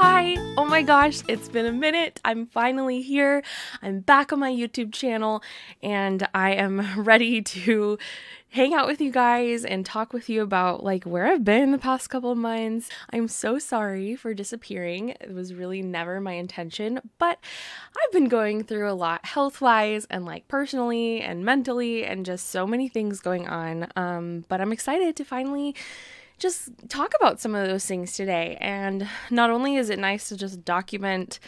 Hi! Oh my gosh, it's been a minute. I'm finally here. I'm back on my YouTube channel and I am ready to hang out with you guys and talk with you about like where I've been the past couple of months. I'm so sorry for disappearing. It was really never my intention, but I've been going through a lot health-wise and like personally and mentally and just so many things going on. But I'm excited to finally just talk about some of those things today. And not only is it nice to just document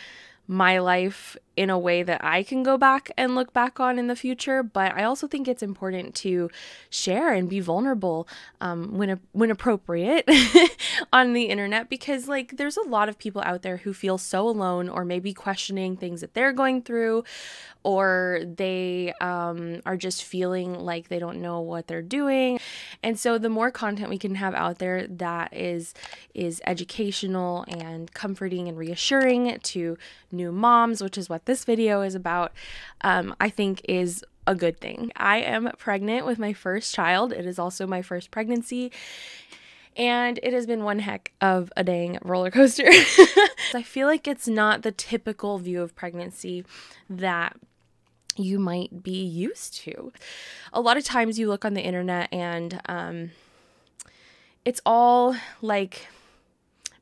my life in a way that I can go back and look back on in the future, but I also think it's important to share and be vulnerable when appropriate on the internet, because like there's a lot of people out there who feel so alone or maybe questioning things that they're going through, or they are just feeling like they don't know what they're doing. And so the more content we can have out there that is educational and comforting and reassuring to new moms, which is what this video is about, I think is a good thing. I am pregnant with my first child. It is also my first pregnancy, and it has been one heck of a dang roller coaster. I feel like it's not the typical view of pregnancy that you might be used to. A lot of times you look on the internet and it's all like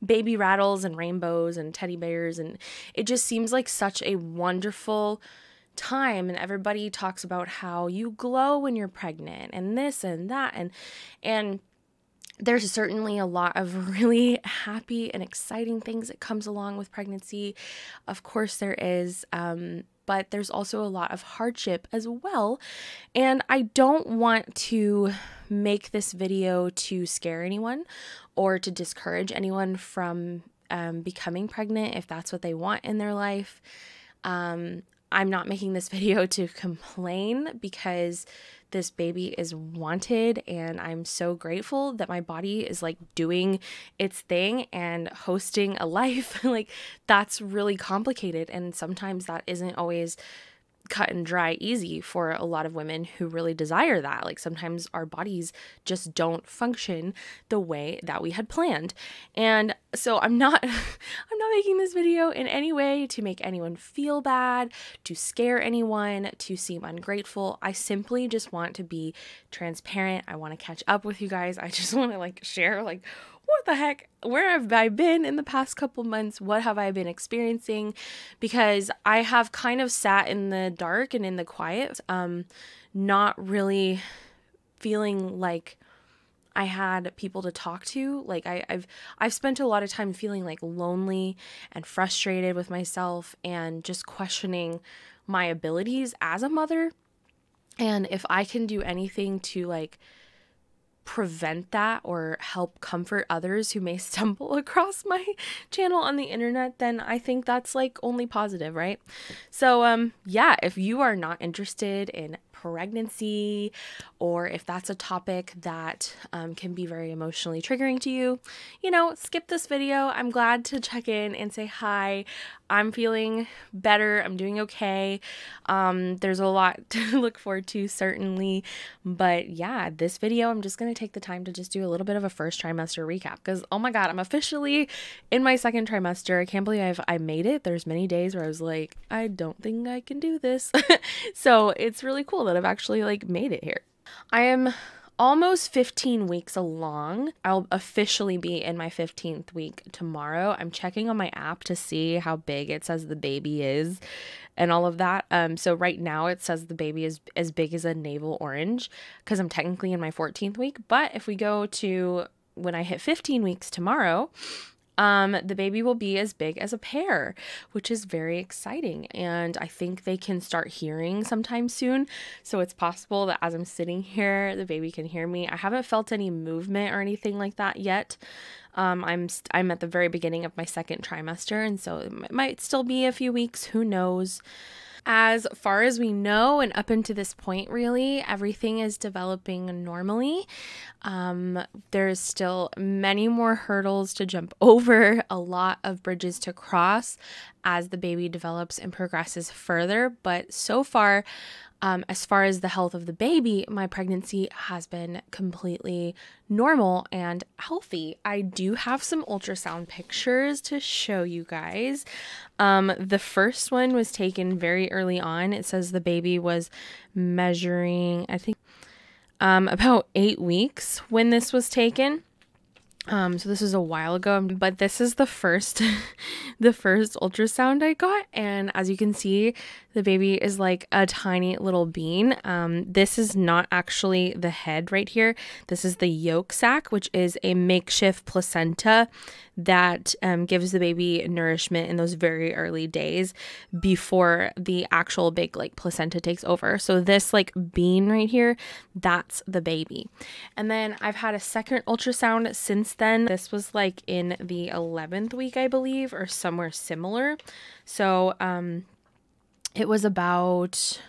baby rattles and rainbows and teddy bears, and it just seems like such a wonderful time, and everybody talks about how you glow when you're pregnant and this and that, and there's certainly a lot of really happy and exciting things that comes along with pregnancy. Of course there is, but there's also a lot of hardship as well. And I don't want to make this video to scare anyone or to discourage anyone from becoming pregnant if that's what they want in their life. I'm not making this video to complain, because this baby is wanted and I'm so grateful that my body is like doing its thing and hosting a life. Like that's really complicated, and sometimes that isn't always cut and dry easy for a lot of women who really desire that. Like sometimes our bodies just don't function the way that we had planned. And so I'm not making this video in any way to make anyone feel bad, to scare anyone, to seem ungrateful. I simply just want to be transparent. I want to catch up with you guys. I just want to like share like what the heck, where have I been in the past couple months? What have I been experiencing? Because I have kind of sat in the dark and in the quiet, not really feeling like I had people to talk to. Like I've spent a lot of time feeling like lonely and frustrated with myself and just questioning my abilities as a mother. And if I can do anything to like prevent that or help comfort others who may stumble across my channel on the internet, then I think that's like only positive, right? So yeah, if you are not interested in pregnancy, or if that's a topic that can be very emotionally triggering to you, you know, skip this video. I'm glad to check in and say hi. I'm feeling better. I'm doing okay. There's a lot to look forward to, certainly. But yeah, this video, I'm just going to take the time to just do a little bit of a first trimester recap, because oh my God, I'm officially in my second trimester. I can't believe I made it. There's many days where I was like, I don't think I can do this. So it's really cool that I've actually like made it here. I am almost 15 weeks along. I'll officially be in my 15th week tomorrow. I'm checking on my app to see how big it says the baby is and all of that. So right now it says the baby is as big as a navel orange, because I'm technically in my 14th week. But if we go to when I hit 15 weeks tomorrow, the baby will be as big as a pear, which is very exciting. And I think they can start hearing sometime soon. So it's possible that as I'm sitting here, the baby can hear me. I haven't felt any movement or anything like that yet. I'm at the very beginning of my second trimester, and so it might still be a few weeks. Who knows? As far as we know, and up until this point, really, everything is developing normally. There's still many more hurdles to jump over, a lot of bridges to cross as the baby develops and progresses further. But so far, as far as the health of the baby, my pregnancy has been completely normal and healthy. I do have some ultrasound pictures to show you guys. The first one was taken very early on. It says the baby was measuring, I think, about 8 weeks when this was taken. So this is a while ago, but this is the first, the first ultrasound I got. And as you can see, the baby is like a tiny little bean. This is not actually the head right here. This is the yolk sac, which is a makeshift placenta that gives the baby nourishment in those very early days before the actual big like placenta takes over. So this like bean right here, that's the baby. And then I've had a second ultrasound since then. This was like in the 11th week, I believe, or somewhere similar. So it was about,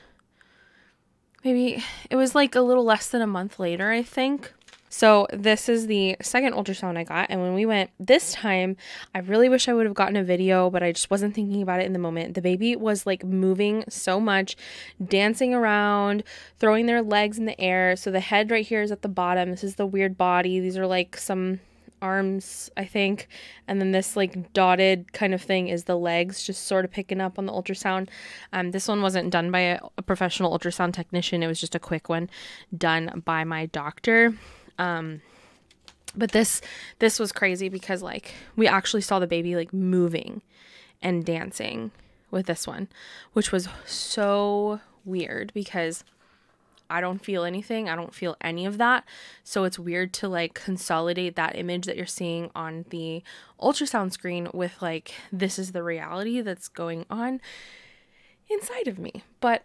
maybe it was like a little less than a month later, I think. So this is the second ultrasound I got. And when we went this time, I really wish I would have gotten a video, but I just wasn't thinking about it in the moment. The baby was like moving so much, dancing around, throwing their legs in the air. So the head right here is at the bottom. This is the weird body. These are like some arms, I think. And then this like dotted kind of thing is the legs, just sort of picking up on the ultrasound. This one wasn't done by a professional ultrasound technician. It was just a quick one done by my doctor. But this was crazy because like we actually saw the baby like moving and dancing with this one, which was so weird because I don't feel anything. I don't feel any of that. So it's weird to like consolidate that image that you're seeing on the ultrasound screen with like, this is the reality that's going on inside of me. But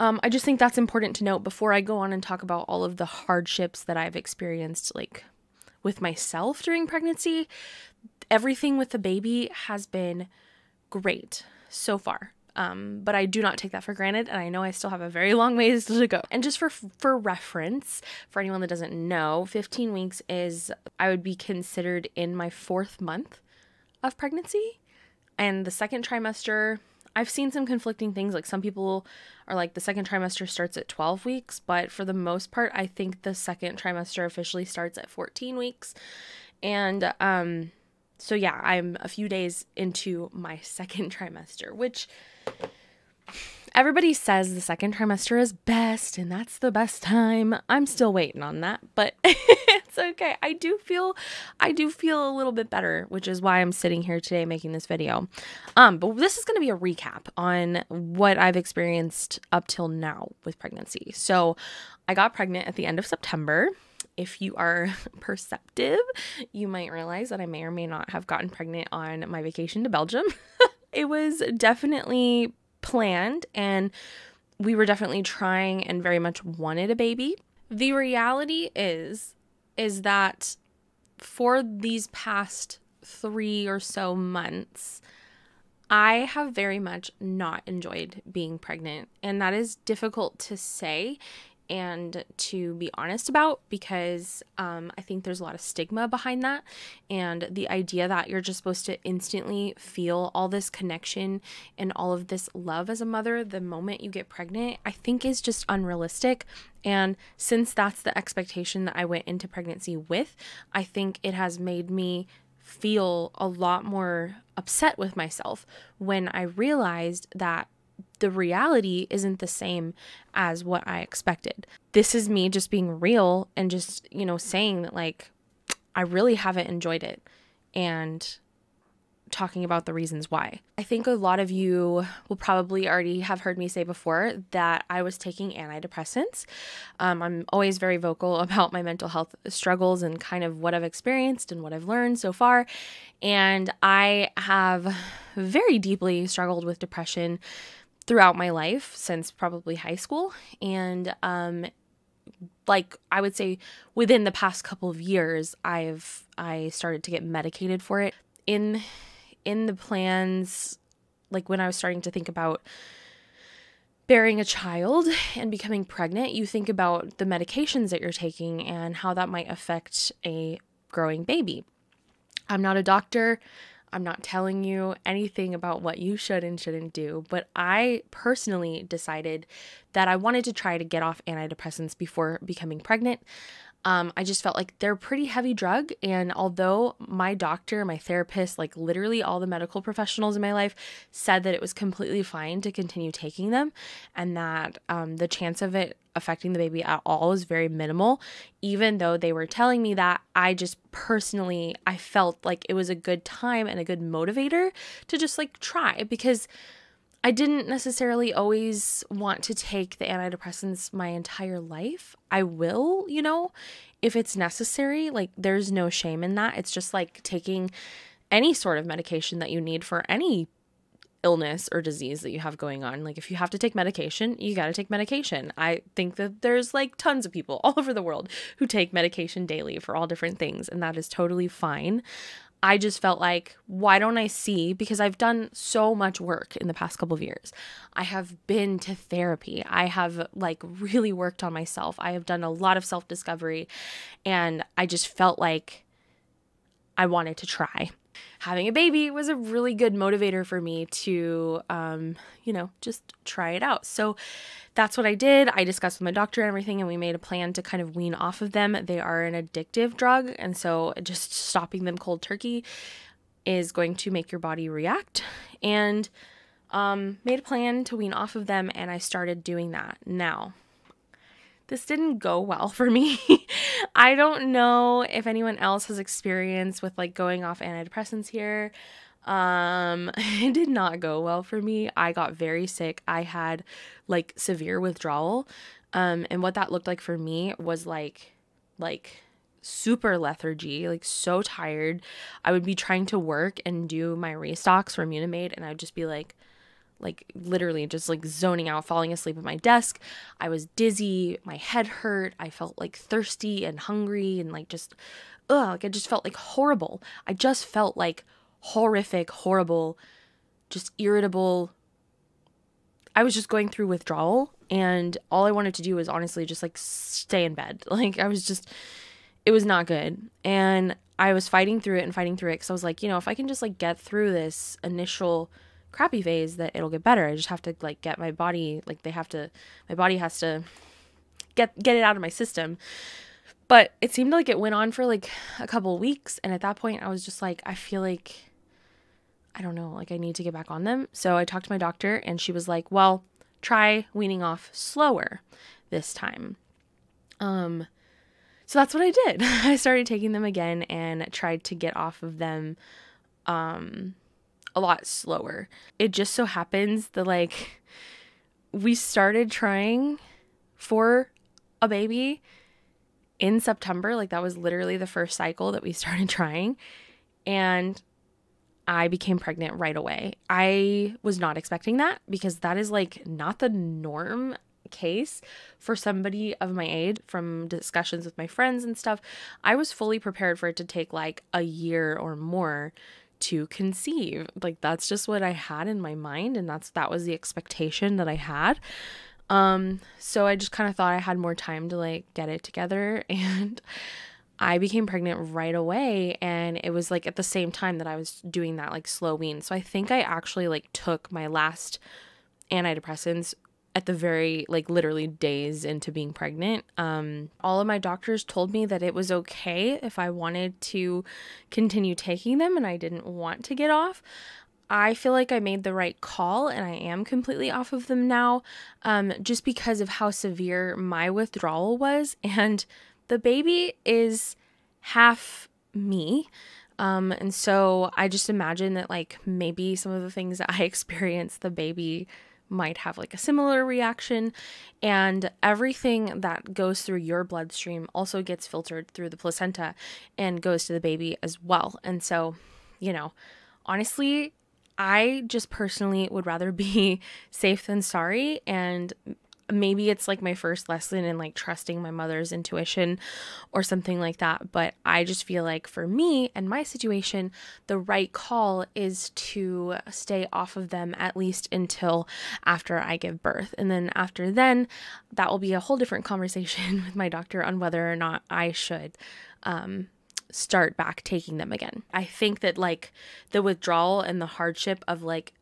I just think that's important to note before I go on and talk about all of the hardships that I've experienced like with myself during pregnancy. Everything with the baby has been great so far. But I do not take that for granted, and I know I still have a very long ways to go. And just for reference, for anyone that doesn't know, 15 weeks is, I would be considered in my 4th month of pregnancy. And the second trimester, I've seen some conflicting things. Like some people are like the second trimester starts at 12 weeks, but for the most part, I think the second trimester officially starts at 14 weeks. And so yeah, I'm a few days into my second trimester, which everybody says the second trimester is best and that's the best time. I'm still waiting on that, but it's okay. I do feel a little bit better, which is why I'm sitting here today making this video. But this is going to be a recap on what I've experienced up till now with pregnancy. So I got pregnant at the end of September. If you are perceptive, you might realize that I may or may not have gotten pregnant on my vacation to Belgium. It was definitely planned and we were definitely trying and very much wanted a baby. The reality is that for these past 3 or so months, I have very much not enjoyed being pregnant, and that is difficult to say and to be honest about because I think there's a lot of stigma behind that, and the idea that you're just supposed to instantly feel all this connection and all of this love as a mother the moment you get pregnant, I think is just unrealistic. And since that's the expectation that I went into pregnancy with, I think it has made me feel a lot more upset with myself when I realized that the reality isn't the same as what I expected. This is me just being real and just, saying that like, I really haven't enjoyed it and talking about the reasons why. I think a lot of you will probably already have heard me say before that I was taking antidepressants. I'm always very vocal about my mental health struggles and kind of what I've experienced and what I've learned so far. And I have very deeply struggled with depression throughout my life since probably high school. And like I would say within the past couple of years, I started to get medicated for it. In the plans, like when I was starting to think about bearing a child and becoming pregnant, you think about the medications that you're taking and how that might affect a growing baby. I'm not a doctor. I'm not telling you anything about what you should and shouldn't do, but I personally decided that I wanted to try to get off antidepressants before becoming pregnant. I just felt like they're a pretty heavy drug. And although my doctor, my therapist, like literally all the medical professionals in my life said that it was completely fine to continue taking them and that the chance of it affecting the baby at all is very minimal, even though they were telling me that, I just personally, I felt like it was a good time and a good motivator to just like try, because I didn't necessarily always want to take the antidepressants my entire life. I will, if it's necessary. Like, there's no shame in that. It's just like taking any sort of medication that you need for any illness or disease that you have going on. Like, if you have to take medication, you got to take medication. I think that there's like tons of people all over the world who take medication daily for all different things, and that is totally fine. I just felt like, why don't I see, because I've done so much work in the past couple of years. I have been to therapy. I have like really worked on myself. I have done a lot of self-discovery, and I just felt like I wanted to try. Having a baby was a really good motivator for me to, just try it out. So that's what I did. I discussed with my doctor and everything, and we made a plan to kind of wean off of them. They are an addictive drug, and so just stopping them cold turkey is going to make your body react. And made a plan to wean off of them, and I started doing that. Now, this didn't go well for me. I don't know if anyone else has experience with like going off antidepressants here. It did not go well for me. I got very sick. I had like severe withdrawal. And what that looked like for me was like super lethargy, like so tired. I would be trying to work and do my restocks for Munimade, and I'd just be like literally just like zoning out, falling asleep at my desk. I was dizzy, my head hurt, I felt like thirsty and hungry, and like just like I just felt like horrible. I just felt like horrific, horrible, just irritable. I was just going through withdrawal, and all I wanted to do was honestly just like stay in bed. Like it was not good. And I was fighting through it because I was like, if I can just like get through this initial crappy phase, that it'll get better. I just have to like get my body, my body has to get it out of my system. But it seemed like it went on for like a couple of weeks, and at that point I was just like, I feel like, I don't know, like I need to get back on them. So I talked to my doctor, and she was like, well, try weaning off slower this time. So that's what I did. I started taking them again and tried to get off of them a lot slower. It just so happens that like we started trying for a baby in September. Like that was literally the first cycle that we started trying, and I became pregnant right away. I was not expecting that, because that is like not the norm case for somebody of my age. From discussions with my friends and stuff, I was fully prepared for it to take like a year or more to conceive. Like that's just what I had in my mind, and that was the expectation that I had. So I just kind of thought I had more time to like get it together, and I became pregnant right away. And it was like at the same time that I was doing that like slow wean. So I think I actually like took my last antidepressants at the very like literally days into being pregnant. All of my doctors told me that it was okay if I wanted to continue taking them and I didn't want to get off. I feel like I made the right call, and I am completely off of them now, just because of how severe my withdrawal was. And the baby is half me. And so I just imagine that like maybe some of the things that I experienced, the baby might have like a similar reaction, and everything that goes through your bloodstream also gets filtered through the placenta and goes to the baby as well. And so, honestly, I just personally would rather be safe than sorry, and maybe it's like my first lesson in like trusting my mother's intuition or something like that. But I just feel like for me and my situation, the right call is to stay off of them at least until after I give birth. And then after then, that will be a whole different conversation with my doctor on whether or not I should start back taking them again. I think that like the withdrawal and the hardship of like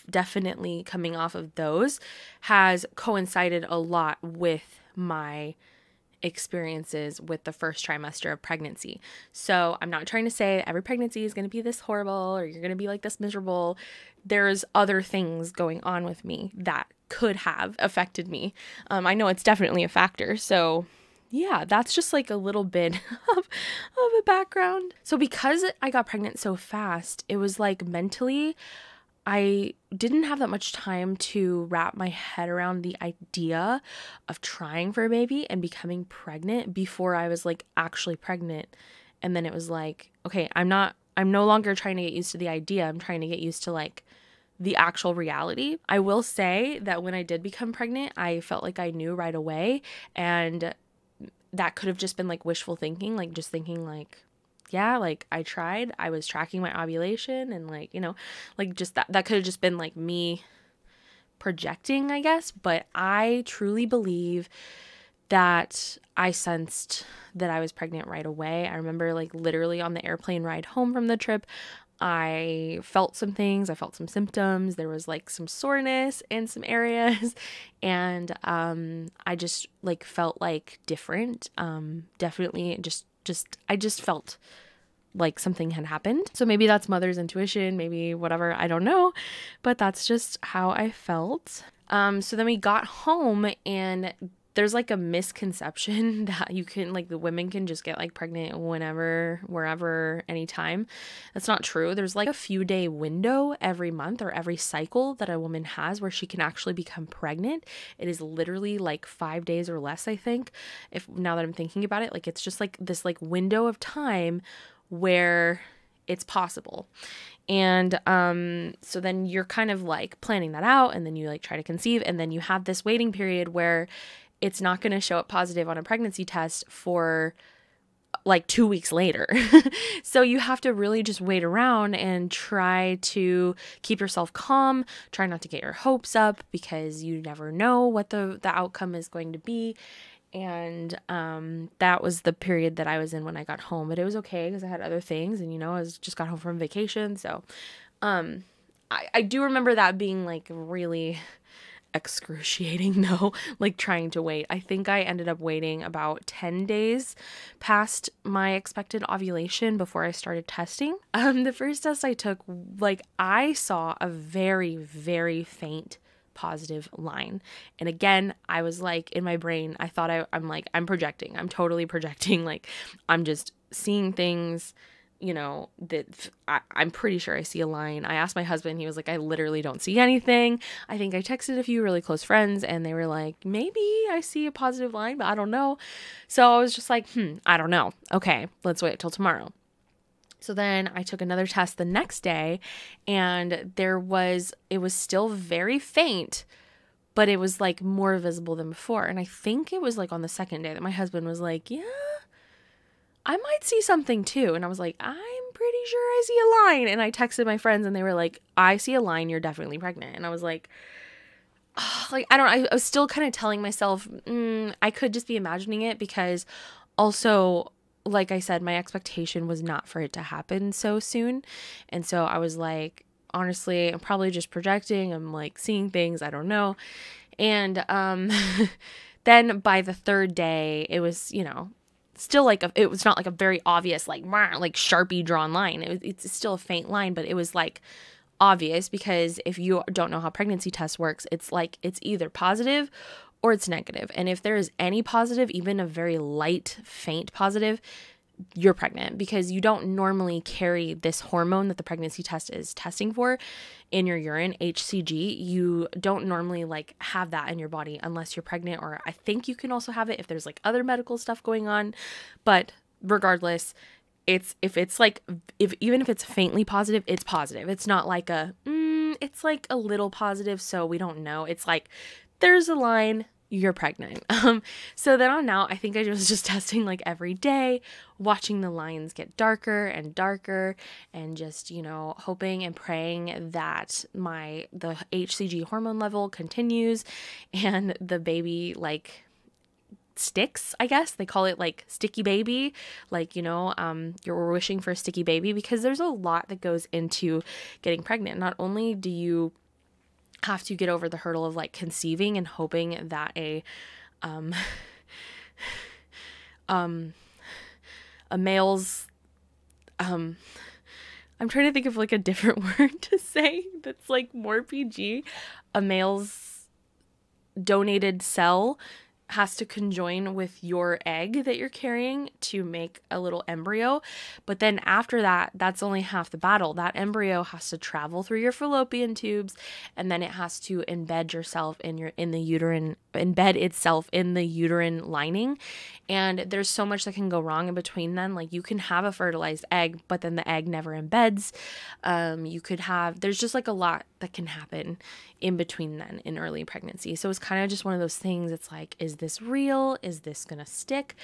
definitely coming off of those has coincided a lot with my experiences with the first trimester of pregnancy. So I'm not trying to say every pregnancy is going to be this horrible or you're going to be like this miserable. There's other things going on with me that could have affected me. I know it's definitely a factor. So yeah, that's just like a little bit of a background. So because I got pregnant so fast, it was like mentally, I didn't have that much time to wrap my head around the idea of trying for a baby and becoming pregnant before I was like actually pregnant. And then it was like, okay, I'm no longer trying to get used to the idea. I'm trying to get used to like the actual reality. I will say that when I did become pregnant, I felt like I knew right away. And that could have just been like wishful thinking, like just thinking like, yeah, like I tried, I was tracking my ovulation and like, you know, like just that could have just been like me projecting, I guess. But I truly believe that I sensed that I was pregnant right away. I remember like literally on the airplane ride home from the trip, I felt some things, I felt some symptoms. There was like some soreness in some areas and I just like felt like different. Definitely I just felt like something had happened. So maybe that's mother's intuition, maybe whatever, I don't know, but that's just how I felt. So then we got home and there's like a misconception that you can like the women can just get like pregnant whenever, wherever, anytime. That's not true. There's like a few day window every month or every cycle that a woman has where she can actually become pregnant. It is literally like 5 days or less, I think. If now that I'm thinking about it, like it's just like this like window of time where it's possible. And so then you're kind of like planning that out and then you like try to conceive and then you have this waiting period where it's not going to show up positive on a pregnancy test for like 2 weeks later. So you have to really just wait around and try to keep yourself calm, try not to get your hopes up because you never know what the outcome is going to be. And that was the period that I was in when I got home, but it was okay because I had other things and, you know, I just got home from vacation. So I do remember that being like really excruciating though, like trying to wait. I think I ended up waiting about 10 days past my expected ovulation before I started testing. The first test I took, like I saw a very, very faint positive line. And again, I was like in my brain, I thought I'm projecting. I'm totally projecting. Like I'm just seeing things, you know, that I'm pretty sure I see a line. I asked my husband, he was like, I literally don't see anything. I think I texted a few really close friends and they were like, maybe I see a positive line, but I don't know. So I was just like, I don't know. Okay, let's wait till tomorrow. So then I took another test the next day and it was still very faint, but it was like more visible than before. And I think it was like on the second day that my husband was like, yeah, I might see something too. And I was like, I'm pretty sure I see a line. And I texted my friends and they were like, I see a line. You're definitely pregnant. And I was like, oh, like, I was still kind of telling myself, I could just be imagining it because also, like I said, my expectation was not for it to happen so soon. And so I was like, honestly, I'm probably just projecting. I'm like seeing things. I don't know. And then by the third day, it was, you know, still like it was not like a very obvious like Sharpie drawn line. It's still a faint line, but it was like obvious because if you don't know how pregnancy test works, it's like it's either positive or it's negative. And if there is any positive, even a very light, faint positive, you're pregnant because you don't normally carry this hormone that the pregnancy test is testing for in your urine, HCG. You don't normally like have that in your body unless you're pregnant, or I think you can also have it if there's like other medical stuff going on. But regardless, even if it's faintly positive, it's positive. It's not like it's like a little positive, so we don't know. It's like there's a line, you're pregnant. So then on out, I think I was just testing like every day, watching the lines get darker and darker and just, you know, hoping and praying that the HCG hormone level continues and the baby like sticks, I guess. They call it like sticky baby, like, you know, you're wishing for a sticky baby, because there's a lot that goes into getting pregnant. Not only do you have to get over the hurdle of like conceiving and hoping that a male's I'm trying to think of like a different word to say that's like more PG. A male's donated cell has to conjoin with your egg that you're carrying to make a little embryo. But then after that, that's only half the battle. That embryo has to travel through your fallopian tubes, and then it has to embed itself in the uterine lining. And there's so much that can go wrong in between then. Like, you can have a fertilized egg, but then the egg never embeds. There's just like a lot that can happen in between then in early pregnancy. So it's kind of just one of those things. It's like, is this real? Is this gonna stick?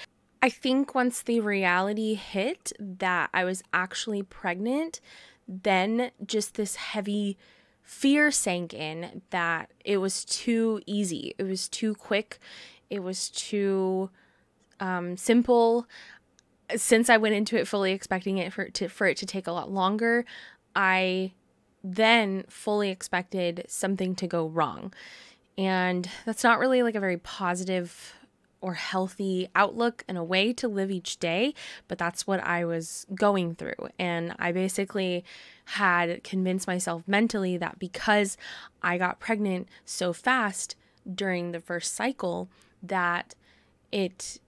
I think once the reality hit that I was actually pregnant, then just this heavy fear sank in that it was too easy. It was too quick. It was too simple. Since I went into it fully expecting it for it to take a lot longer, I then fully expected something to go wrong. And that's not really like a very positive or healthy outlook and a way to live each day, but that's what I was going through. And I basically had convinced myself mentally that because I got pregnant so fast during the first cycle, that it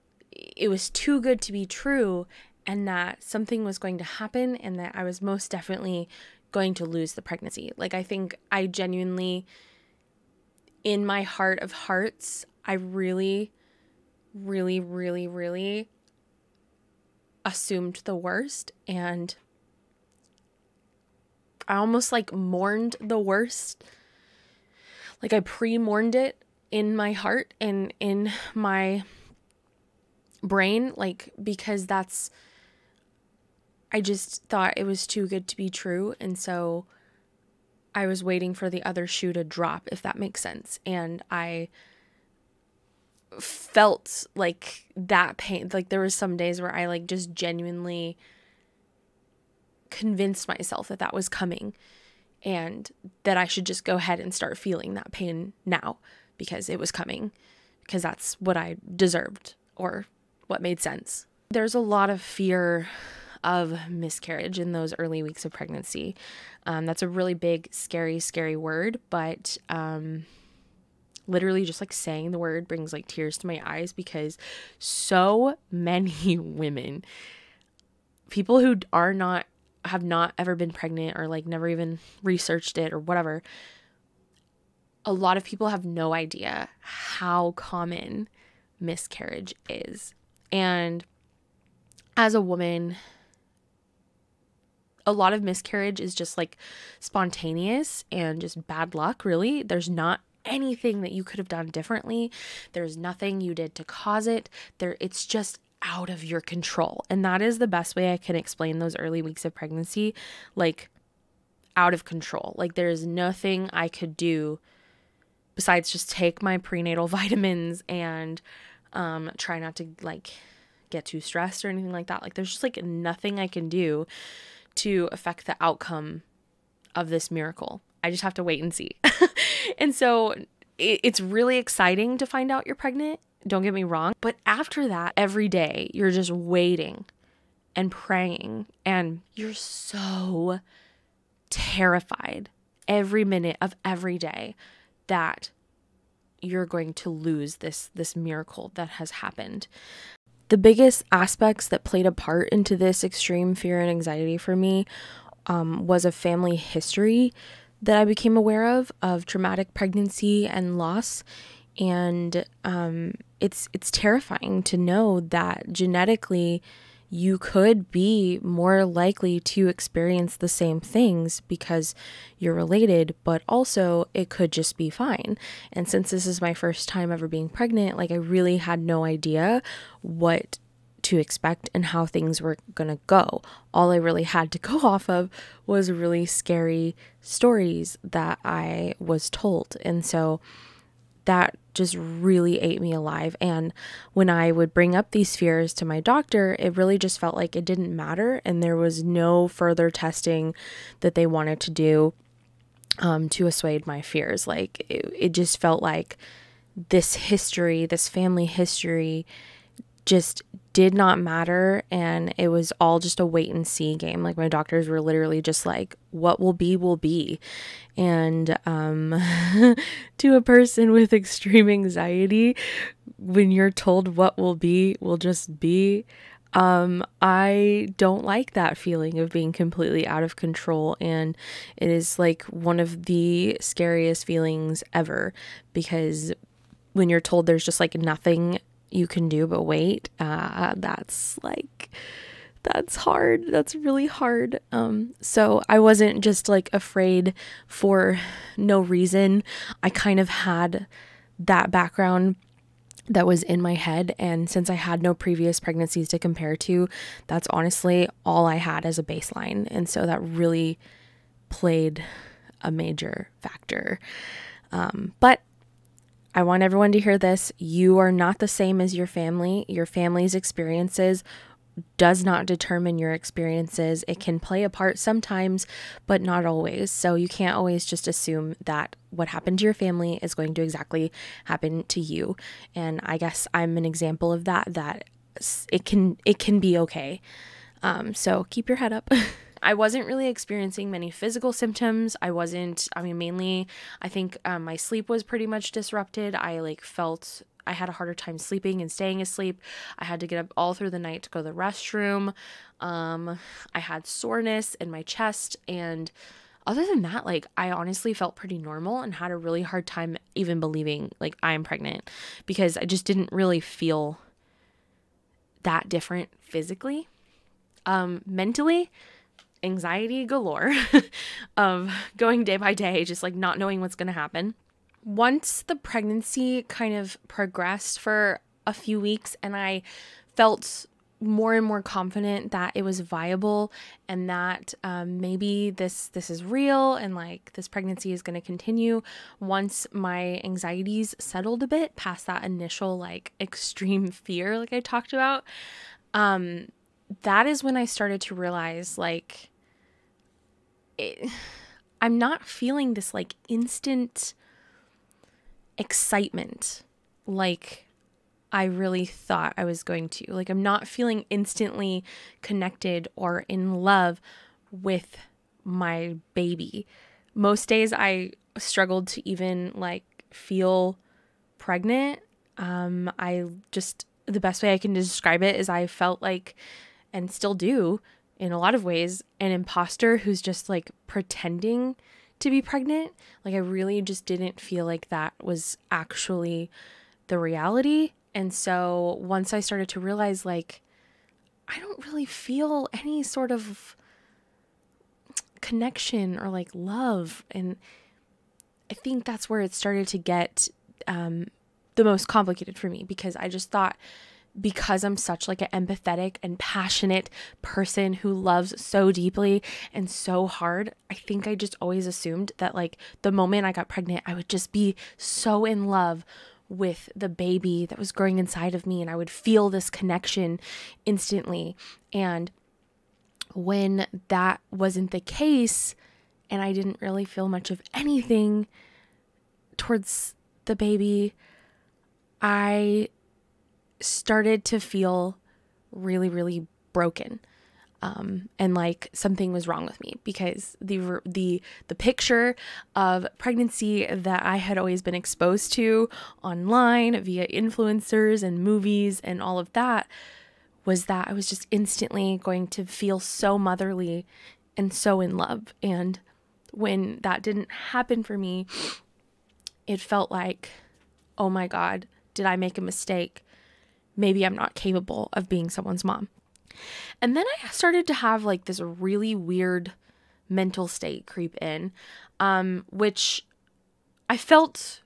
was too good to be true, and that something was going to happen, and that I was most definitely going to lose the pregnancy. Like, I think I genuinely, in my heart of hearts, I really, really, really, really assumed the worst, and I almost like mourned the worst. Like, I pre-mourned it in my heart and in my brain, like, because I just thought it was too good to be true. And so I was waiting for the other shoe to drop, if that makes sense. And I felt like that pain. Like, there was some days where I like just genuinely convinced myself that was coming, and that I should just go ahead and start feeling that pain now because it was coming, because that's what I deserved or what made sense. There's a lot of fear of miscarriage in those early weeks of pregnancy. That's a really big, scary, scary word, but literally just like saying the word brings like tears to my eyes, because so many women, people who have not ever been pregnant or like never even researched it or whatever, a lot of people have no idea how common miscarriage is. And as a woman, a lot of miscarriage is just like spontaneous and just bad luck, really. There's not anything that you could have done differently. There's nothing you did to cause it. It's just out of your control. And that is the best way I can explain those early weeks of pregnancy, like out of control. Like, there's nothing I could do besides just take my prenatal vitamins and try not to like get too stressed or anything like that. Like, there's just like nothing I can do to affect the outcome of this miracle. I just have to wait and see. And so it's really exciting to find out you're pregnant. Don't get me wrong. But after that, every day you're just waiting and praying, and you're so terrified every minute of every day that you're going to lose this miracle that has happened. The biggest aspects that played a part into this extreme fear and anxiety for me was a family history that I became aware of traumatic pregnancy and loss. And it's terrifying to know that genetically you could be more likely to experience the same things because you're related, but also it could just be fine. And since this is my first time ever being pregnant, like, I really had no idea what to expect and how things were gonna go. All I really had to go off of was really scary stories that I was told. And so that just really ate me alive. And when I would bring up these fears to my doctor, it really just felt like it didn't matter. And there was no further testing that they wanted to do to assuage my fears. Like it just felt like this history, this family history just did not matter. And it was all just a wait and see game. Like my doctors were literally just like, what will be, will be. And to a person with extreme anxiety, when you're told what will be, will just be, I don't like that feeling of being completely out of control. And it is like one of the scariest feelings ever, because when you're told there's just like nothing you can do but wait, that's hard. That's really hard. So I wasn't just like afraid for no reason. I kind of had that background that was in my head. And since I had no previous pregnancies to compare to, that's honestly all I had as a baseline. And so that really played a major factor. But I want everyone to hear this. You are not the same as your family. Your family's experiences does not determine your experiences. It can play a part sometimes, but not always. So you can't always just assume that what happened to your family is going to exactly happen to you. And I guess I'm an example of that it can be okay. So keep your head up. I wasn't really experiencing many physical symptoms. Mainly, I think my sleep was pretty much disrupted. I had a harder time sleeping and staying asleep. I had to get up all through the night to go to the restroom. I had soreness in my chest. And other than that, like, I honestly felt pretty normal and had a really hard time even believing like I'm pregnant, because I just didn't really feel that different physically. Mentally, anxiety galore of going day by day, just like not knowing what's going to happen. Once the pregnancy kind of progressed for a few weeks and I felt more and more confident that it was viable and that maybe this is real and like this pregnancy is going to continue, once my anxieties settled a bit past that initial like extreme fear like I talked about, that is when I started to realize like I'm not feeling this like instant excitement like I really thought I was going to. Like I'm not feeling instantly connected or in love with my baby. Most days I struggled to even like feel pregnant. The best way I can describe it is I felt like, and still do in a lot of ways, an imposter who's just like pretending to be pregnant. Like I really just didn't feel like that was actually the reality. And so once I started to realize like I don't really feel any sort of connection or like love, and I think that's where it started to get the most complicated for me, because I just thought, because I'm such like an empathetic and passionate person who loves so deeply and so hard, I think I just always assumed that like the moment I got pregnant, I would just be so in love with the baby that was growing inside of me and I would feel this connection instantly. And when that wasn't the case and I didn't really feel much of anything towards the baby, I started to feel really, really broken. And like something was wrong with me, because the picture of pregnancy that I had always been exposed to online via influencers and movies and all of that was that I was just instantly going to feel so motherly and so in love. And when that didn't happen for me, it felt like, oh my God, did I make a mistake? Maybe I'm not capable of being someone's mom. And then I started to have like this really weird mental state creep in, which I felt,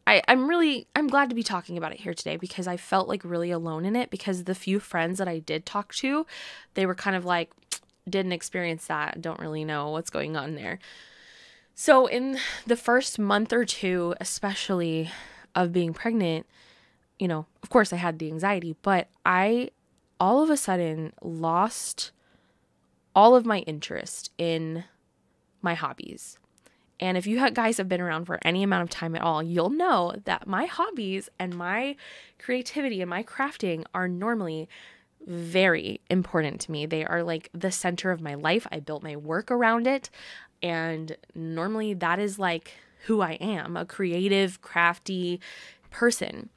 I'm glad to be talking about it here today, because I felt like really alone in it, because the few friends that I did talk to, they were kind of like, didn't experience that, don't really know what's going on there. So in the first month or two, especially of being pregnant, you know, of course I had the anxiety, but I all of a sudden lost all of my interest in my hobbies. And if you guys have been around for any amount of time at all, you'll know that my hobbies and my creativity and my crafting are normally very important to me. They are like the center of my life. I built my work around it. And normally that is like who I am, a creative, crafty person.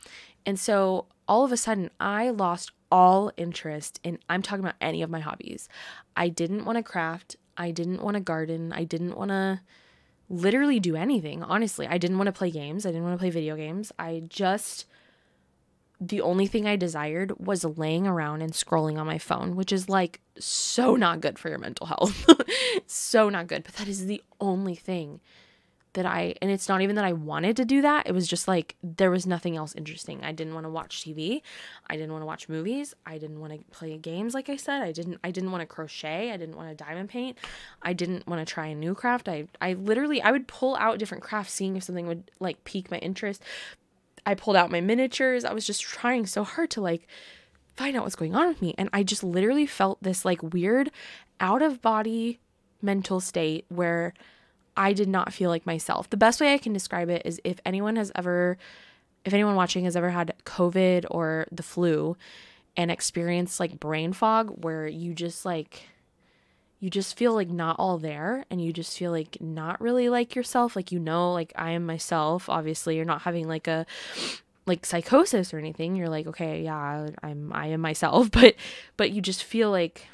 And so all of a sudden I lost all interest in, I'm talking about any of my hobbies. I didn't want to craft. I didn't want to garden. I didn't want to literally do anything. Honestly, I didn't want to play games. I didn't want to play video games. The only thing I desired was laying around and scrolling on my phone, which is like so not good for your mental health. So not good. But that is the only thing and it's not even that I wanted to do that. It was just like, there was nothing else interesting. I didn't want to watch TV. I didn't want to watch movies. I didn't want to play games. Like I said, I didn't want to crochet. I didn't want to diamond paint. I didn't want to try a new craft. I would pull out different crafts, seeing if something would like pique my interest. I pulled out my miniatures. I was just trying so hard to like find out what's going on with me. And I just literally felt this like weird out of body mental state where I did not feel like myself. The best way I can describe it is if anyone watching has ever had COVID or the flu and experienced like brain fog, where you just feel like not all there, and you just feel like not really like yourself. Like, you know, like I am myself. Obviously you're not having like a like psychosis or anything. You're like, okay, yeah, I am myself, but you just feel like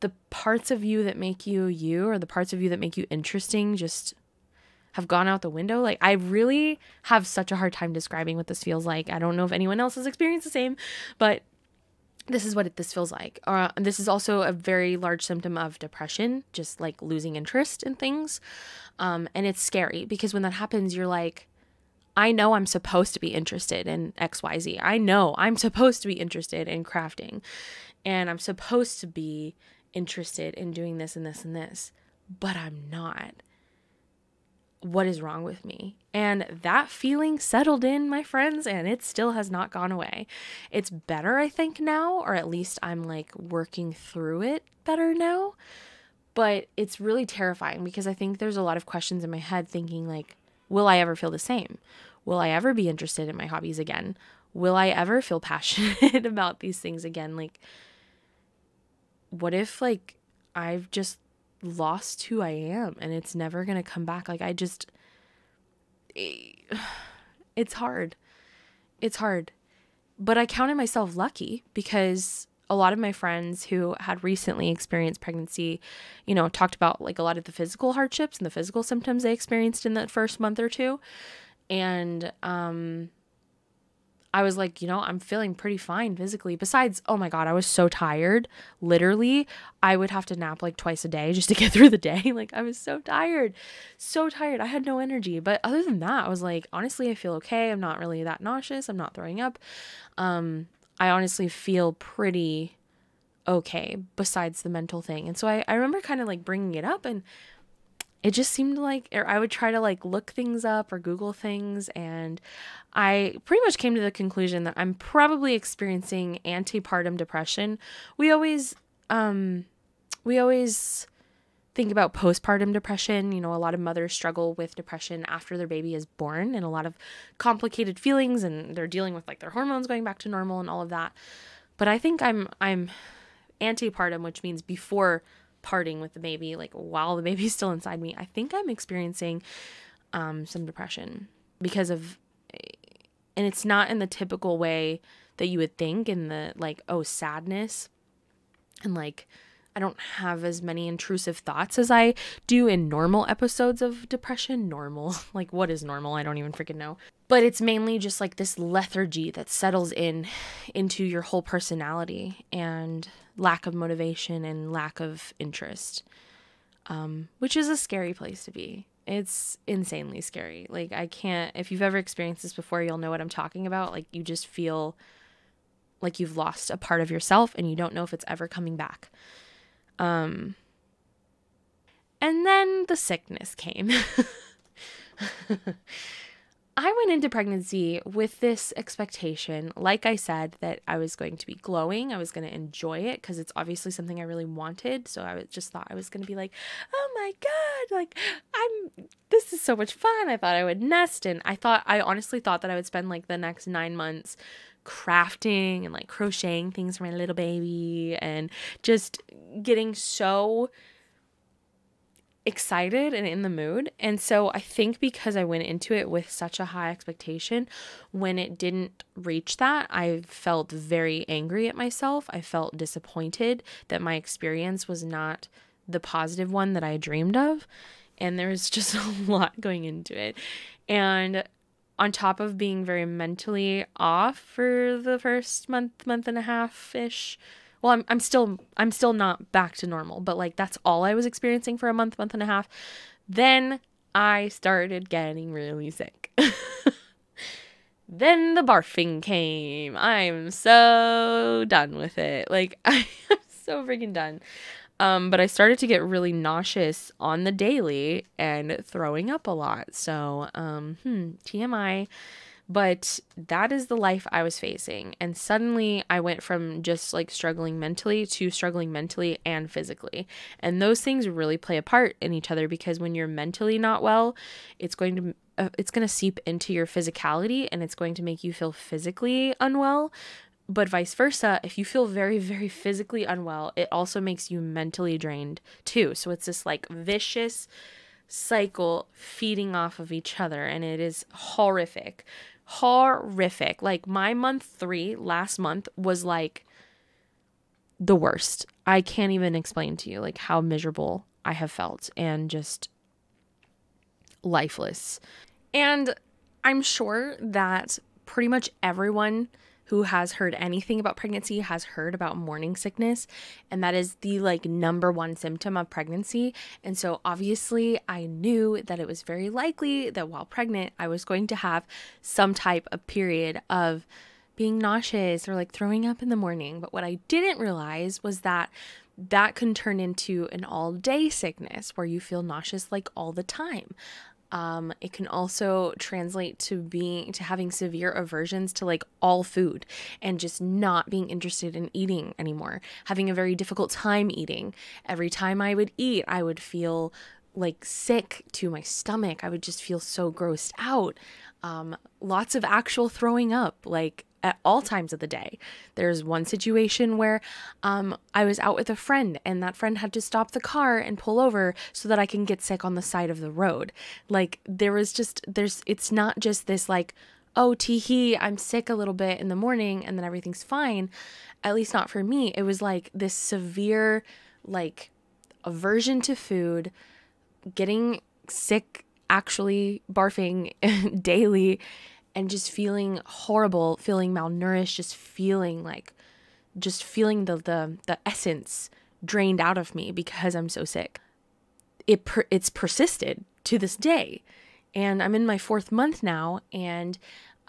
the parts of you that make you you, or the parts of you that make you interesting, just have gone out the window. Like, I really have such a hard time describing what this feels like. I don't know if anyone else has experienced the same, but this is what this feels like. This is also a very large symptom of depression, just like losing interest in things. And it's scary because when that happens, you're like, I know I'm supposed to be interested in XYZ. I know I'm supposed to be interested in crafting, and I'm supposed to be interested in doing this and this and this, but I'm not. What is wrong with me? And that feeling settled in, my friends, and it still has not gone away. It's better, I think, now, or at least I'm like working through it better now. But it's really terrifying because I think there's a lot of questions in my head thinking like, will I ever feel the same? Will I ever be interested in my hobbies again? Will I ever feel passionate about these things again? Like, what if like I've just lost who I am and it's never going to come back? Like, it's hard. It's hard. But I counted myself lucky because a lot of my friends who had recently experienced pregnancy, you know, talked about like a lot of the physical hardships and the physical symptoms they experienced in that first month or two. And, I was like, you know, I'm feeling pretty fine physically. Besides, oh my God, I was so tired. Literally, I would have to nap like twice a day just to get through the day. Like, I was so tired. So tired. I had no energy. But other than that, I was like, honestly, I feel okay. I'm not really that nauseous. I'm not throwing up. I honestly feel pretty okay besides the mental thing. And so I remember kind of like bringing it up, and it just seemed like, or I would try to like look things up or Google things, and I pretty much came to the conclusion that I'm probably experiencing antepartum depression. We always think about postpartum depression. You know, a lot of mothers struggle with depression after their baby is born, and a lot of complicated feelings, and they're dealing with like their hormones going back to normal and all of that. But I think I'm antepartum, which means before parting with the baby, like while the baby's still inside me. I think I'm experiencing some depression because of, and it's not in the typical way that you would think, in the like, oh, sadness, and like I don't have as many intrusive thoughts as I do in normal episodes of depression. Normal, like what is normal? I don't even freaking know. But it's mainly just like this lethargy that settles into your whole personality, and lack of motivation and lack of interest, which is a scary place to be. It's insanely scary. Like, I can't, if you've ever experienced this before, you'll know what I'm talking about. Like, you just feel like you've lost a part of yourself and you don't know if it's ever coming back. And then the sickness came. I went into pregnancy with this expectation, like I said, that I was going to be glowing. I was going to enjoy it because it's obviously something I really wanted. So just thought I was going to be like, oh my God, like this is so much fun. I thought I would nest, and I honestly thought that I would spend like the next 9 months crafting and like crocheting things for my little baby and just getting so excited and in the mood. And so I think because I went into it with such a high expectation, when it didn't reach that, I felt very angry at myself. I felt disappointed that my experience was not the positive one that I dreamed of. And there was just a lot going into it. And on top of being very mentally off for the first month and a half-ish, well, I'm still not back to normal, but like that's all I was experiencing for a month and a half. Then I started getting really sick. Then the barfing came. I'm so done with it. Like I'm so freaking done. But I started to get really nauseous on the daily and throwing up a lot. So, TMI. But that is the life I was facing. And suddenly I went from just like struggling mentally to struggling mentally and physically. And those things really play a part in each other, because when you're mentally not well, it's going to seep into your physicality, and it's going to make you feel physically unwell. But vice versa, if you feel very, very physically unwell, it also makes you mentally drained too. So it's this like vicious cycle feeding off of each other, and it is horrific. Like my month 3 last month was like the worst. I can't even explain to you like how miserable I have felt and just lifeless. And I'm sure that pretty much everyone who has heard anything about pregnancy has heard about morning sickness, and that is the like number one symptom of pregnancy. And so obviously I knew that it was very likely that while pregnant I was going to have some type of period of being nauseous or like throwing up in the morning. But what I didn't realize was that that can turn into an all-day sickness where you feel nauseous like all the time. It can also translate to having severe aversions to like all food and just not being interested in eating anymore, having a very difficult time eating. Every time I would eat, I would feel like sick to my stomach. I would just feel so grossed out. Lots of actual throwing up, like at all times of the day. There's one situation where I was out with a friend, and that friend had to stop the car and pull over so that I can get sick on the side of the road. Like it's not just this like, oh, tee-hee, I'm sick a little bit in the morning and then everything's fine. At least not for me. It was like this severe like aversion to food, getting sick, actually barfing daily, and just feeling horrible, feeling malnourished, just feeling the essence drained out of me because I'm so sick. It's persisted to this day, and I'm in my 4th month now, and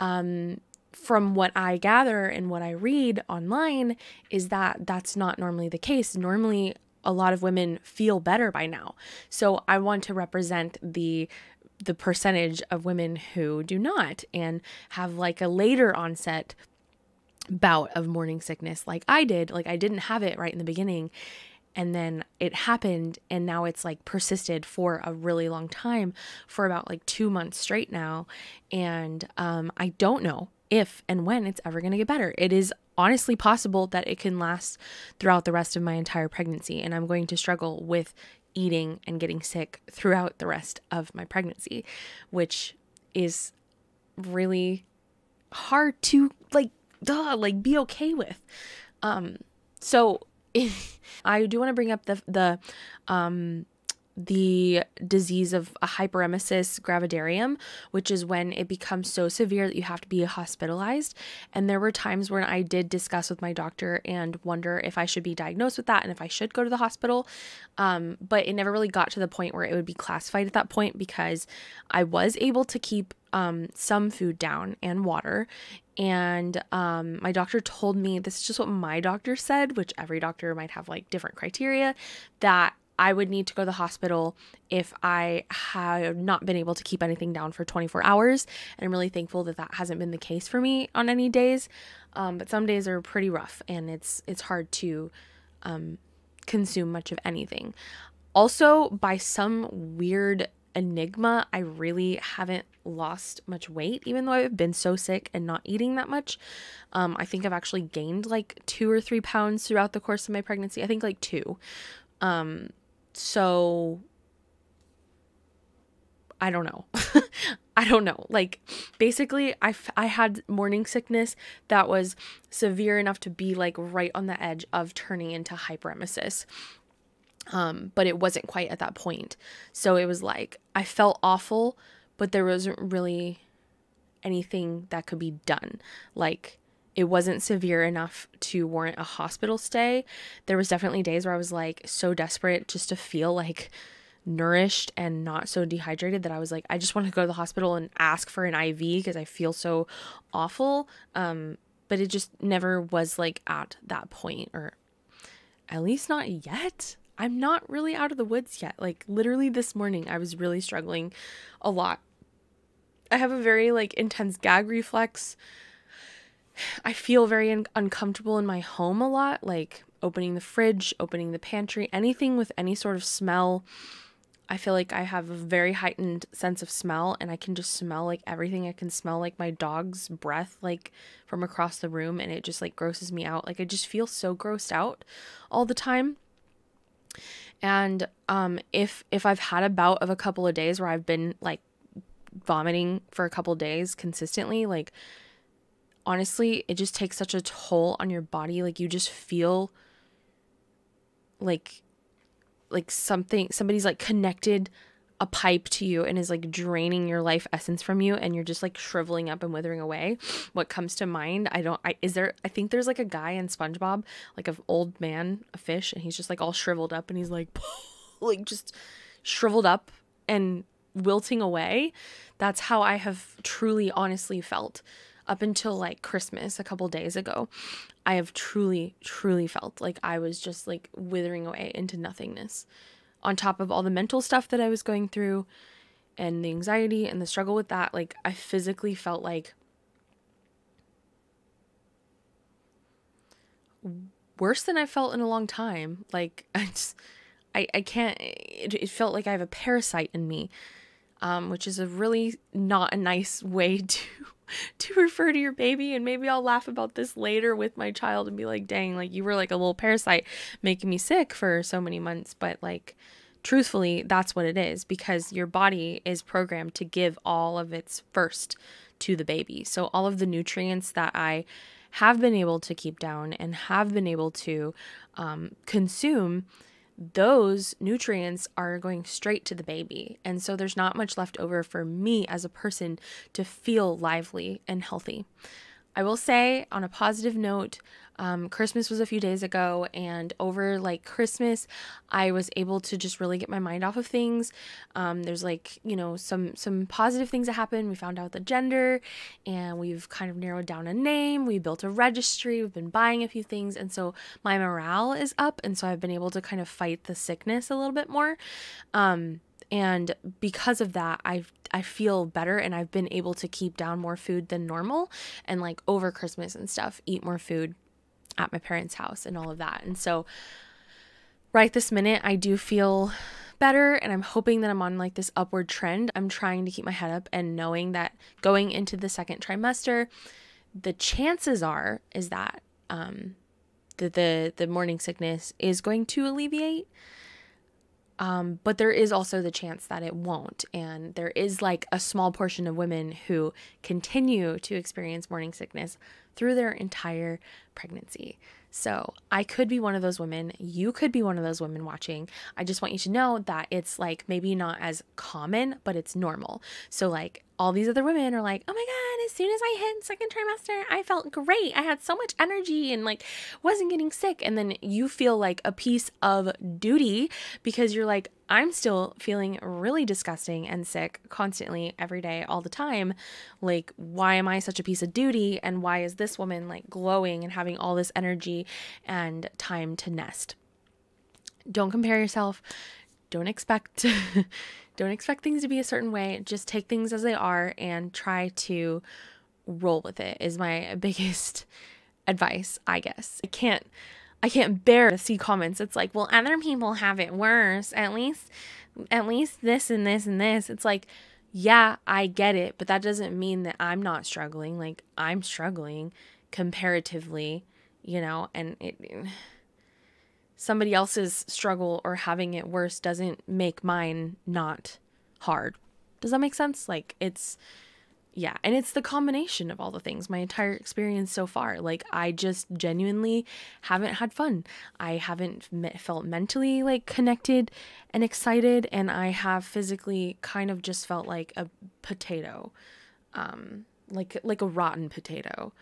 from what I gather and what I read online is that that's not normally the case. Normally, a lot of women feel better by now. So I want to represent the percentage of women who do not and have like a later onset bout of morning sickness like I did. Like I didn't have it right in the beginning, and then it happened, and now it's like persisted for a really long time, for about like 2 months straight now. And I don't know if and when it's ever going to get better. It is honestly possible that it can last throughout the rest of my entire pregnancy, and I'm going to struggle with eating and getting sick throughout the rest of my pregnancy, which is really hard to be okay with. So I do want to bring up the disease of a hyperemesis gravidarium, which is when it becomes so severe that you have to be hospitalized. And there were times when I did discuss with my doctor and wonder if I should be diagnosed with that and if I should go to the hospital. But it never really got to the point where it would be classified at that point, because I was able to keep some food down and water. And my doctor told me, this is just what my doctor said, which every doctor might have like different criteria, that I would need to go to the hospital if I had not been able to keep anything down for 24 hours. And I'm really thankful that that hasn't been the case for me on any days. But some days are pretty rough, and it's hard to consume much of anything. Also, by some weird enigma, I really haven't lost much weight, even though I've been so sick and not eating that much. I think I've actually gained like 2 or 3 pounds throughout the course of my pregnancy. I think like 2. So I don't know. I don't know. Like, basically, I had morning sickness that was severe enough to be like right on the edge of turning into hyperemesis. But it wasn't quite at that point. So it was like, I felt awful, but there wasn't really anything that could be done. Like, it wasn't severe enough to warrant a hospital stay. There was definitely days where I was like so desperate just to feel like nourished and not so dehydrated that I was like, I just want to go to the hospital and ask for an IV because I feel so awful. But it just never was like at that point, or at least not yet. I'm not really out of the woods yet. Like, literally this morning, I was really struggling a lot. I have a very like intense gag reflex. I feel very uncomfortable in my home a lot, like opening the fridge, opening the pantry, anything with any sort of smell. I feel like I have a very heightened sense of smell, and I can just smell like everything. I can smell like my dog's breath like from across the room, and it just like grosses me out. Like, I just feel so grossed out all the time. And if I've had a bout of a couple of days where I've been like vomiting for a couple of days consistently, like, honestly, it just takes such a toll on your body. Like, you just feel like somebody's like connected a pipe to you and is like draining your life essence from you, and you're just like shriveling up and withering away. What comes to mind, I think there's like a guy in SpongeBob, like an old man, a fish, and he's just like all shriveled up, and he's like like just shriveled up and wilting away. That's how I have truly honestly felt up until like Christmas a couple days ago. I have truly felt like I was just like withering away into nothingness, on top of all the mental stuff that I was going through and the anxiety and the struggle with that. Like, I physically felt like worse than I felt in a long time. Like, I can't, it felt like I have a parasite in me, which is a really not a nice way to refer to your baby. And maybe I'll laugh about this later with my child and be like, dang, like, you were like a little parasite making me sick for so many months. But like, truthfully, that's what it is, because your body is programmed to give all of its first to the baby. So all of the nutrients that I have been able to keep down and have been able to consume, those nutrients are going straight to the baby. And so there's not much left over for me as a person to feel lively and healthy. I will say, on a positive note, Christmas was a few days ago, and over like Christmas, I was able to just really get my mind off of things. There's like, you know, some positive things that happened. We found out the gender, and we've kind of narrowed down a name. We built a registry. We've been buying a few things, and so my morale is up, and so I've been able to kind of fight the sickness a little bit more. And because of that, I feel better, and I've been able to keep down more food than normal, and like over Christmas and stuff, eat more food at my parents' house and all of that. And so right this minute, I do feel better, and I'm hoping that I'm on like this upward trend. I'm trying to keep my head up and knowing that going into the second trimester, the chances is that the morning sickness is going to alleviate. But there is also the chance that it won't. And there is like a small portion of women who continue to experience morning sickness through their entire pregnancy. So I could be one of those women. You could be one of those women watching. I just want you to know that it's like maybe not as common, but it's normal. So like all these other women are like, oh my God, as soon as I hit second trimester, I felt great. I had so much energy and like wasn't getting sick. And then you feel like a piece of duty because you're like, I'm still feeling really disgusting and sick constantly every day, all the time. Like, why am I such a piece of duty? And why is this woman like glowing and having all this energy and time to nest? Don't compare yourself. Don't expect don't expect things to be a certain way. Just take things as they are and try to roll with it is my biggest advice, I guess. I can't bear to see comments. It's like, well, other people have it worse. At least this and this and this. It's like, yeah, I get it, but that doesn't mean that I'm not struggling. Like, I'm struggling comparatively, and somebody else's struggle or having it worse doesn't make mine not hard. Does that make sense? Like, yeah, and it's the combination of all the things, my entire experience so far. Like, I just genuinely haven't had fun. I haven't felt mentally, like, connected and excited, and I have physically kind of just felt like a potato, like a rotten potato.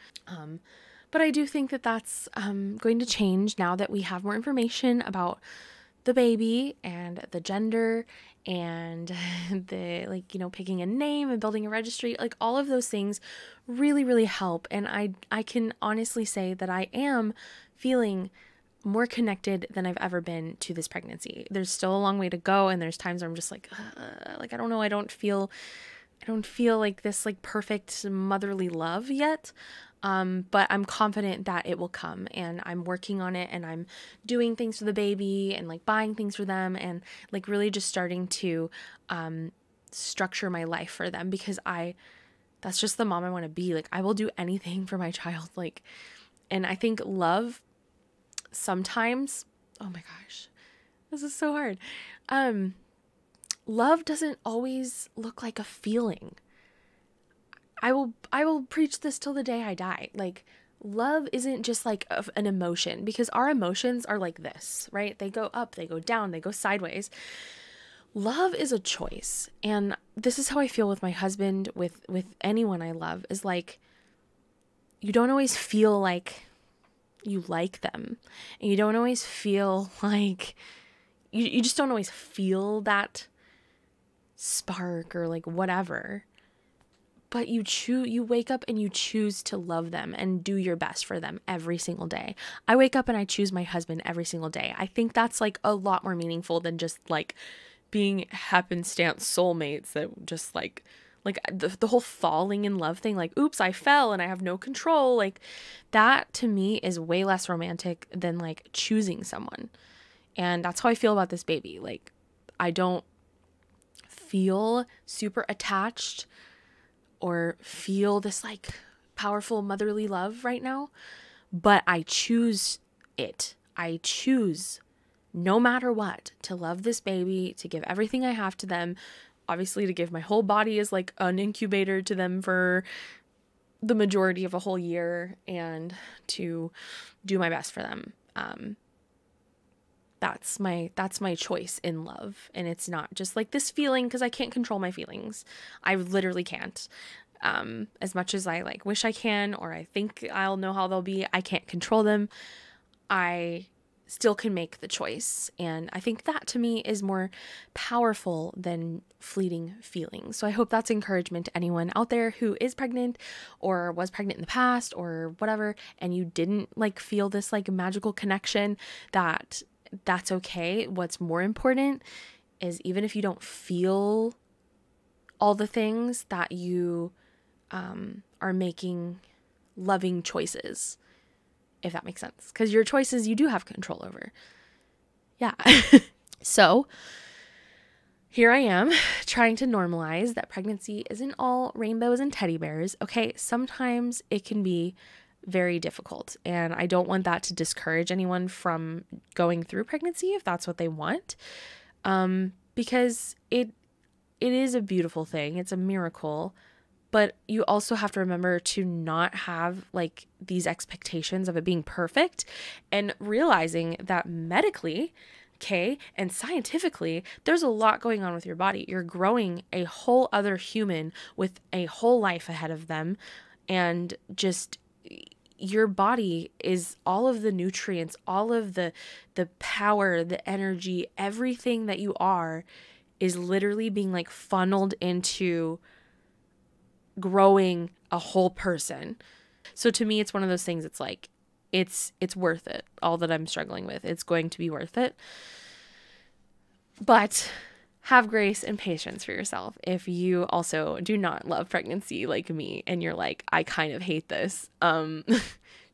But I do think that that's going to change now that we have more information about the baby and the gender and the, like, picking a name and building a registry. Like, all of those things really, really help. And I can honestly say that I am feeling more connected than I've ever been to this pregnancy. There's still a long way to go, and there's times where I'm just like I don't know, I don't feel like this, like, perfect motherly love yet. But I'm confident that it will come, and I'm working on it, and I'm doing things for the baby and, like, buying things for them, and, like, really just starting to structure my life for them, because that's just the mom I want to be. Like, I will do anything for my child. Like, and I think love sometimes, oh my gosh, this is so hard. Love doesn't always look like a feeling. I will preach this till the day I die. Like, love isn't just like an emotion, because our emotions are like this, right? They go up, they go down, they go sideways. Love is a choice. And this is how I feel with my husband, with anyone I love, is like, you don't always feel like you like them. And you don't always feel like, you just don't always feel that spark or like whatever. But you wake up and you choose to love them and do your best for them every single day. I wake up and I choose my husband every single day. I think that's like a lot more meaningful than just like being happenstance soulmates that just like the whole falling in love thing. Like, oops, I fell and I have no control. Like, that to me is way less romantic than like choosing someone. And that's how I feel about this baby. Like, I don't feel super attached or feel this like powerful motherly love right now, but I choose it. I choose, no matter what, to love this baby, to give everything I have to them, obviously to give my whole body as like an incubator to them for the majority of a whole year, and to do my best for them. That's my choice in love. And it's not just like this feeling, because I can't control my feelings. I literally can't. As much as I like wish I can, or I think I'll know how they'll be, I can't control them. I still can make the choice. And I think that to me is more powerful than fleeting feelings. So I hope that's encouragement to anyone out there who is pregnant or was pregnant in the past or whatever, and you didn't like feel this like magical connection, that's okay. What's more important is, even if you don't feel all the things, that you are making loving choices, if that makes sense. Because your choices you do have control over. Yeah. So here I am trying to normalize that pregnancy isn't all rainbows and teddy bears. Okay, sometimes it can be very difficult, and I don't want that to discourage anyone from going through pregnancy if that's what they want, because it is a beautiful thing. It's a miracle, but you also have to remember to not have like these expectations of it being perfect, and realizing that medically, okay, and scientifically, there's a lot going on with your body. You're growing a whole other human with a whole life ahead of them, and just your body is all of the nutrients, all of the power, the energy, everything that you are is literally being like funneled into growing a whole person. So to me, it's one of those things. It's like, it's worth it. All that I'm struggling with, it's going to be worth it. But have grace and patience for yourself if you also do not love pregnancy like me and you're like, I kind of hate this.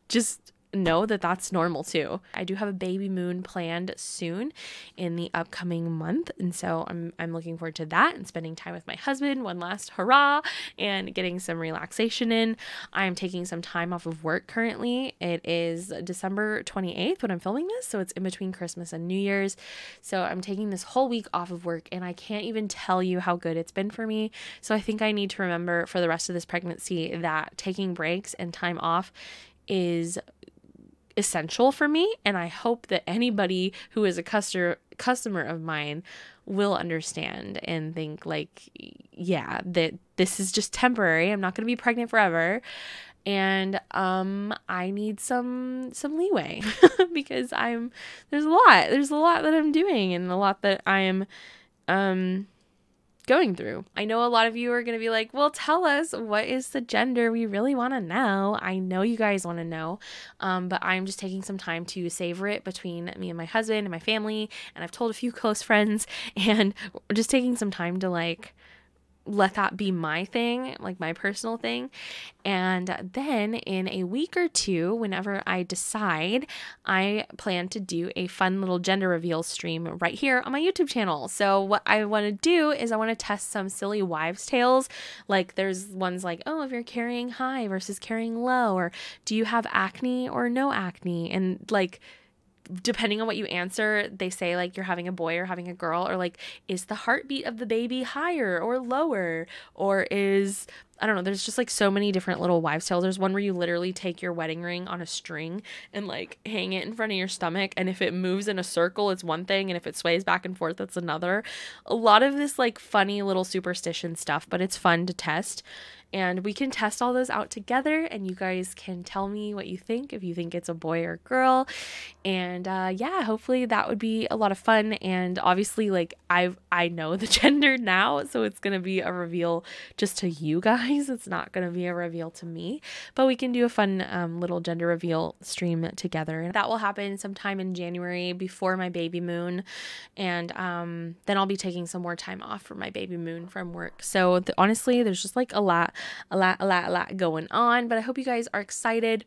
Just know that that's normal too. I do have a baby moon planned soon in the upcoming month, and so I'm looking forward to that and spending time with my husband, one last hurrah, and getting some relaxation in. I'm taking some time off of work currently. It is December 28th when I'm filming this, so it's in between Christmas and New Year's. So I'm taking this whole week off of work, and I can't even tell you how good it's been for me. So I think I need to remember for the rest of this pregnancy that taking breaks and time off is essential for me, and I hope that anybody who is a customer of mine will understand and think like, yeah, that this is just temporary. I'm not going to be pregnant forever, and I need some leeway because there's a lot that I'm doing and a lot that I am going through. I know a lot of you are going to be like, well, tell us, what is the gender? We really want to know. I know you guys want to know, but I'm just taking some time to savor it between me and my husband and my family, and I've told a few close friends, and we're just taking some time to like let that be my thing, like my personal thing. And then in a week or two, whenever I decide, I plan to do a fun little gender reveal stream right here on my YouTube channel. So what I want to do is I want to test some silly wives' tales. Like there's ones like, oh, if you're carrying high versus carrying low, or do you have acne or no acne? And like, depending on what you answer, they say like you're having a boy or having a girl, or like, is the heartbeat of the baby higher or lower, or is, I don't know, there's just like so many different little wives' tales. There's one where you literally take your wedding ring on a string and like hang it in front of your stomach, and if it moves in a circle, it's one thing, and if it sways back and forth, it's another. A lot of this like funny little superstition stuff, but it's fun to test. And we can test all those out together, and you guys can tell me what you think, if you think it's a boy or girl. And yeah, hopefully that would be a lot of fun. And obviously, like I know the gender now, so it's gonna be a reveal just to you guys. It's not gonna be a reveal to me, but we can do a fun little gender reveal stream together. And that will happen sometime in January before my baby moon, and then I'll be taking some more time off for my baby moon from work. So honestly, there's just like a lot going on, but I hope you guys are excited.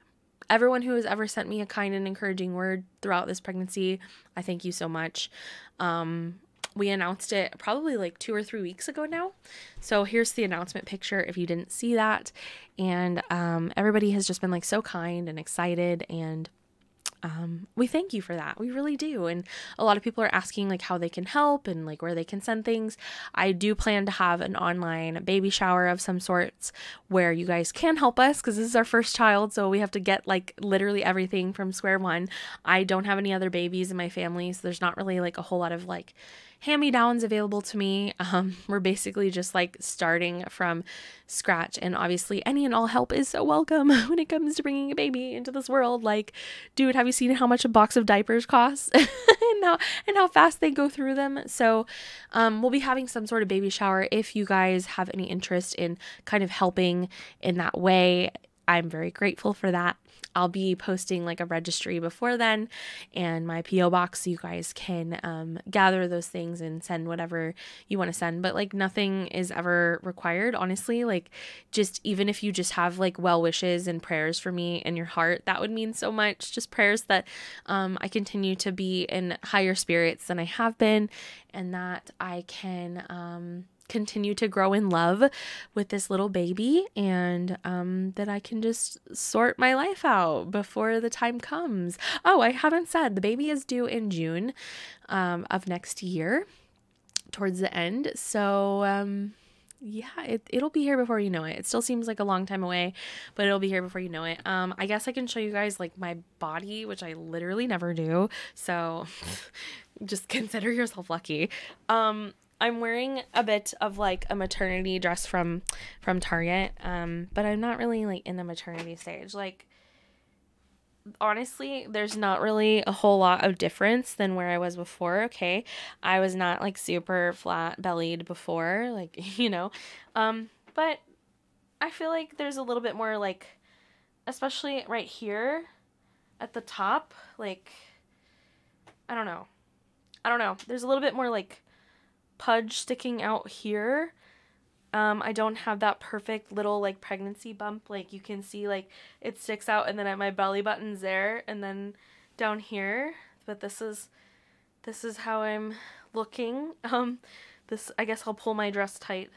Everyone who has ever sent me a kind and encouraging word throughout this pregnancy, I thank you so much. We announced it probably like 2 or 3 weeks ago now. So here's the announcement picture if you didn't see that. And everybody has just been like so kind and excited, and we thank you for that. We really do. And a lot of people are asking like how they can help and like where they can send things. I do plan to have an online baby shower of some sorts where you guys can help us, because this is our first child, so we have to get like literally everything from square one. I don't have any other babies in my family, so there's not really like a whole lot of like hand-me-downs available to me. We're basically just like starting from scratch, and obviously any and all help is so welcome when it comes to bringing a baby into this world. Like, dude, have you seen how much a box of diapers costs and how fast they go through them? So we'll be having some sort of baby shower. If you guys have any interest in kind of helping in that way, I'm very grateful for that. I'll be posting like a registry before then and my PO box, so you guys can gather those things and send whatever you want to send. But like nothing is ever required, honestly. Like just even if you just have like well wishes and prayers for me in your heart, that would mean so much. Just prayers that I continue to be in higher spirits than I have been, and that I can continue to grow in love with this little baby, and that I can just sort my life out before the time comes. Oh, I haven't said the baby is due in June of next year, towards the end. So yeah, it'll be here before you know it. It still seems like a long time away, but it'll be here before you know it. I guess I can show you guys like my body, which I literally never do, so just consider yourself lucky. I'm wearing a bit of like a maternity dress from Target, but I'm not really like in the maternity stage. Like, honestly, there's not really a whole lot of difference than where I was before. Okay, I was not like super flat bellied before, like, you know, but I feel like there's a little bit more like, especially right here at the top, like, I don't know, there's a little bit more like pudge sticking out here. I don't have that perfect little like pregnancy bump. Like you can see like it sticks out and then at my belly button's there and then down here. But this is how I'm looking. I guess I'll pull my dress tight.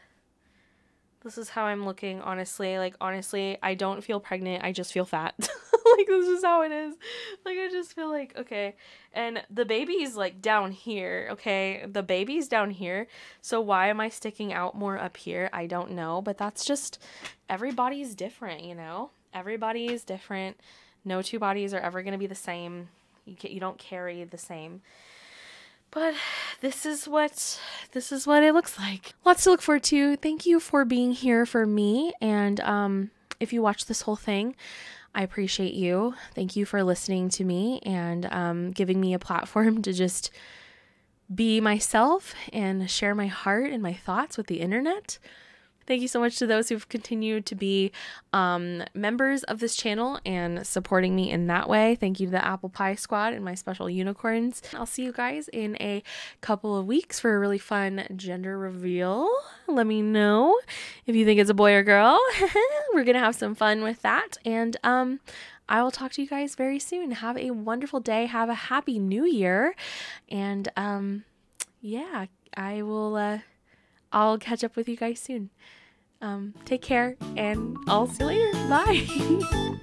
This is how I'm looking, honestly. Like, honestly, I don't feel pregnant. I just feel fat. Like, this is how it is. Like, I just feel like, okay. And the baby's, like, down here, okay? The baby's down here. So why am I sticking out more up here? I don't know. But that's just, everybody's different, you know? Everybody is different. No two bodies are ever going to be the same. You don't carry the same. But this is what it looks like. Lots to look forward to. Thank you for being here for me. And if you watched this whole thing, I appreciate you. Thank you for listening to me and giving me a platform to just be myself and share my heart and my thoughts with the internet. Thank you so much to those who've continued to be members of this channel and supporting me in that way. Thank you to the Apple Pie Squad and my special unicorns. I'll see you guys in a couple of weeks for a really fun gender reveal. Let me know if you think it's a boy or girl. We're going to have some fun with that. And I will talk to you guys very soon. Have a wonderful day. Have a happy new year. And yeah, I'll catch up with you guys soon. Take care, and I'll see you later. Bye.